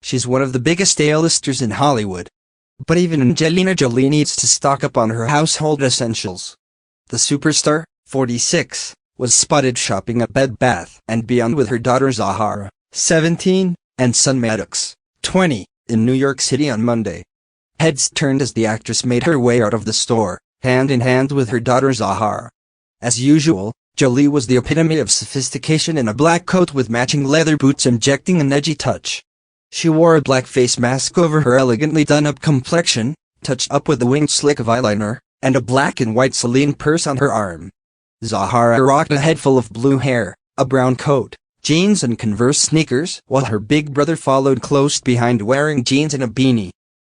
She's one of the biggest A-listers in Hollywood. But even Angelina Jolie needs to stock up on her household essentials. The superstar, 46, was spotted shopping at Bed Bath & Beyond with her daughter Zahara, 17, and son Maddox, 20, in New York City on Monday. Heads turned as the actress made her way out of the store, hand in hand with her daughter Zahara. As usual, Jolie was the epitome of sophistication in a black coat with matching leather boots injecting an edgy touch. She wore a black face mask over her elegantly done-up complexion, touched up with a winged slick of eyeliner, and a black and white Celine purse on her arm. Zahara rocked a head full of blue hair, a brown coat, jeans and Converse sneakers, while her big brother followed close behind wearing jeans and a beanie.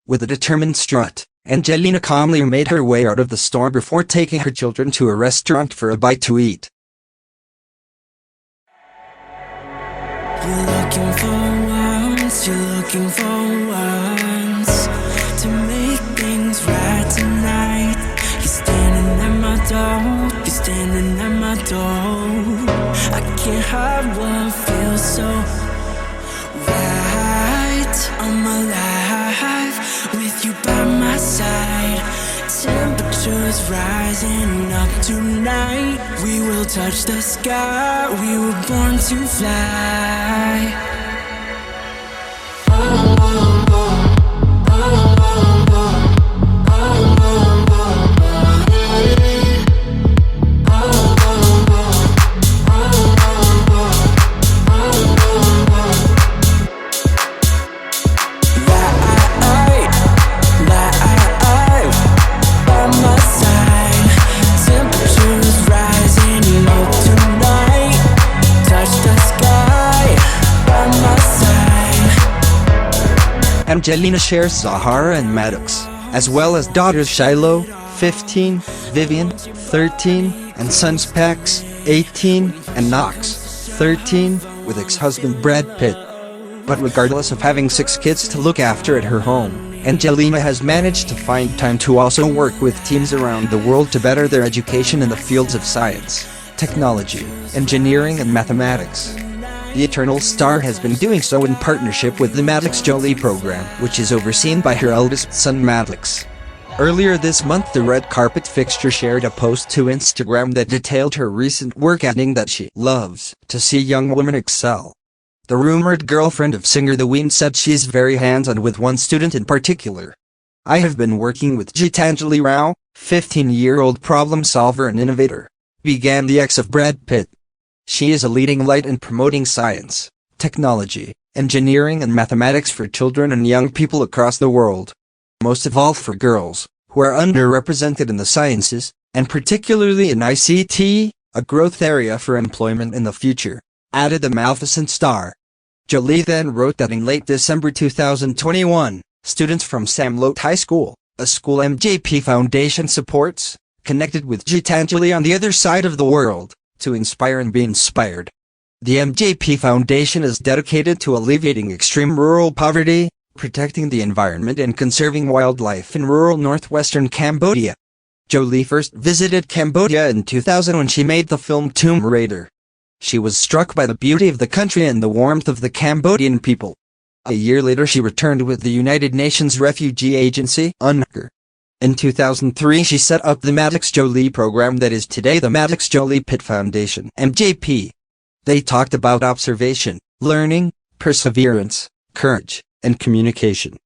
With a determined strut, Angelina calmly made her way out of the store before taking her children to a restaurant for a bite to eat. You're looking for once to make things right tonight. You're standing at my door, I can't hide what feels so right. I'm alive with you by my side. Temperatures rising up tonight. We will touch the sky. We were born to fly. Angelina shares Zahara and Maddox, as well as daughters Shiloh, 15, Vivian, 13, and sons Pax, 18, and Knox, 13, with ex-husband Brad Pitt. But regardless of having 6 kids to look after at her home, Angelina has managed to find time to also work with teams around the world to better their education in the fields of science, technology, engineering and mathematics. The Eternal Star has been doing so in partnership with the Maddox Jolie program, which is overseen by her eldest son Maddox. Earlier this month, the red carpet fixture shared a post to Instagram that detailed her recent work, adding that she loves to see young women excel. The rumored girlfriend of singer The Ween said she's very hands-on with one student in particular. "I have been working with Gitanjali Rao, 15-year-old problem solver and innovator," began the ex of Brad Pitt. "She is a leading light in promoting science, technology, engineering and mathematics for children and young people across the world. Most of all for girls, who are underrepresented in the sciences, and particularly in ICT, a growth area for employment in the future," added the Maleficent star. Jolie then wrote that in late December 2021, students from Samlote High School, a school MJP Foundation supports, connected with Gitanjali on the other side of the world, to inspire and be inspired. The MJP Foundation is dedicated to alleviating extreme rural poverty, protecting the environment and conserving wildlife in rural northwestern Cambodia. Jolie first visited Cambodia in 2000 when she made the film Tomb Raider. She was struck by the beauty of the country and the warmth of the Cambodian people. A year later she returned with the United Nations Refugee Agency, UNHCR. In 2003 she set up the Maddox Jolie program that is today the Maddox Jolie Pitt Foundation, MJP. They talked about observation, learning, perseverance, courage, and communication.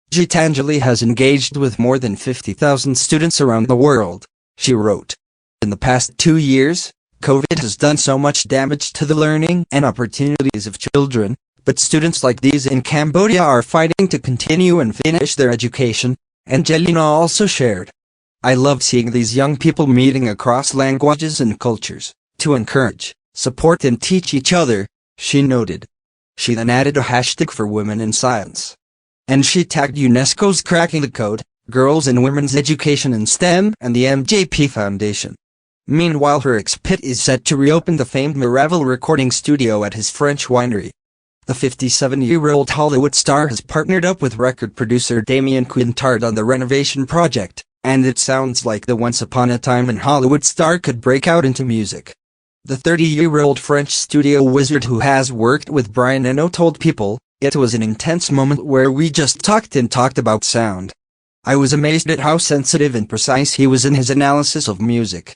Gitanjali has engaged with more than 50,000 students around the world, she wrote. In the past 2 years, COVID has done so much damage to the learning and opportunities of children, but students like these in Cambodia are fighting to continue and finish their education, Angelina also shared. "I love seeing these young people meeting across languages and cultures, to encourage, support and teach each other," she noted. She then added a hashtag for women in science. And she tagged UNESCO's Cracking the Code, Girls and Women's Education in STEM, and the MJP Foundation. Meanwhile, her ex-Pitt is set to reopen the famed Miraval recording studio at his French winery. The 57-year-old Hollywood star has partnered up with record producer Damien Quintard on the renovation project, and it sounds like the Once Upon a Time in Hollywood star could break out into music. The 30-year-old French studio wizard, who has worked with Brian Eno, told People, It was an intense moment where we just talked about sound. I was amazed at how sensitive and precise he was in his analysis of music.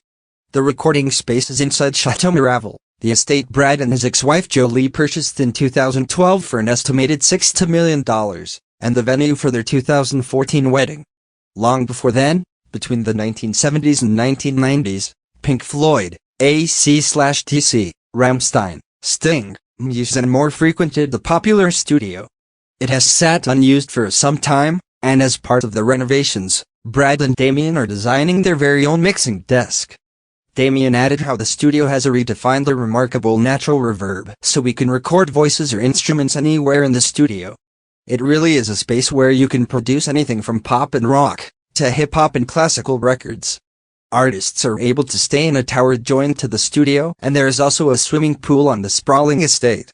The recording space is inside Chateau Miraval, the estate Brad and his ex-wife Jolie purchased in 2012 for an estimated $6 million, and the venue for their 2014 wedding. Long before then, between the 1970s and 1990s, Pink Floyd, AC/DC, Rammstein, Sting, Muse and more frequented the popular studio. It has sat unused for some time, and as part of the renovations, Brad and Damien are designing their very own mixing desk. Damien added how the studio has redefined the remarkable natural reverb so we can record voices or instruments anywhere in the studio. It really is a space where you can produce anything from pop and rock to hip-hop and classical records. Artists are able to stay in a tower joined to the studio, and there is also a swimming pool on the sprawling estate.